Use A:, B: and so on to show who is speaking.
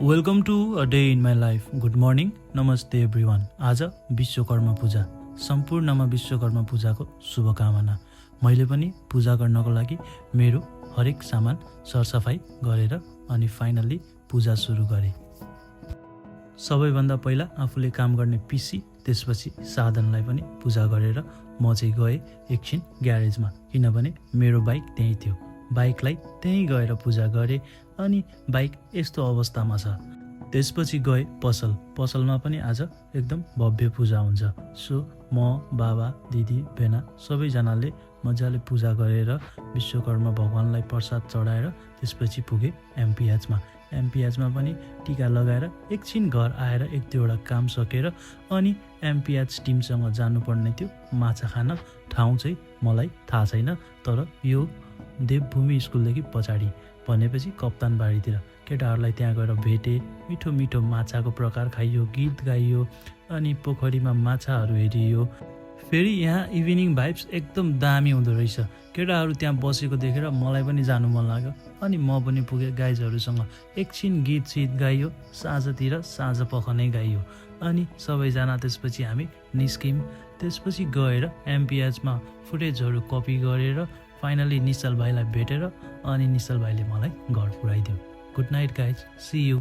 A: Welcome to a day in my life. Good morning, नमस्ते everyone. आज विश्वकर्मा पूजा, सम्पूर्णमा विश्वकर्मा पूजाको शुभकामना। मैले पनि पूजा गर्नको लागि मेरो हरेक सामान सरसफाइ गरेर अनि फाइनल्ली पूजा सुरु गरेँ। सबैभन्दा पहिला आफूले काम गर्ने पिसी, त्यसपछि साधनलाई पनि पूजा गरेर म चाहिँ गएँ एकछिन ग्यारेजमा, किनभने मेरो बाइक त्यहीँ थियो। बाइकलाई त्यहीँ गएर पूजा गरेँ अनि बाइक यस्तो अवस्थामा छ। त्यसपछि गएँ पसलमा पनि आज एकदम भव्य पूजा हुन्छ। सो म, बाबा, दिदी, बेना सबैजनाले मजाले पूजा गरेर विश्वकर्मा भगवानलाई प्रसाद चढाएर त्यसपछि पुगेँ एमपिएचमा पनि टिका लगाएर एकछिन घर आएर एक दुईवटा काम सकेर अनि एमपिएच टिमसँग जानुपर्ने थियो माछा खान। ठाउँ चाहिँ मलाई थाहा छैन, तर यो देवभूमि स्कुलदेखि पछाडि भनेपछि कप्तानबारीतिर। केटाहरूलाई त्यहाँ गएर भेटेँ, मिठो मिठो माछाको प्रकार खाइयो, गीत गाइयो अनि पोखरीमा माछाहरू हेरियो। फेरि यहाँ इभिनिङ भाइब्स एकदम दामी हुँदो रहेछ। केटाहरू त्यहाँ बसेको देखेर मलाई पनि जानु मन लाग्यो अनि म पनि पुगेँ गाइजहरूसँग। एकछिन गीत सित गाइयो, साँझतिर साँझ पख नै गाइयो अनि सबैजना त्यसपछि हामी निस्क्यौँ। त्यसपछि गएर एमपिएचमा फुटेजहरू कपी गरेर फाइनली निश्चल भाइलाई भेटेर अनि निश्चल भाइले मलाई घर पुऱ्याइदियो। Good night guys, see you.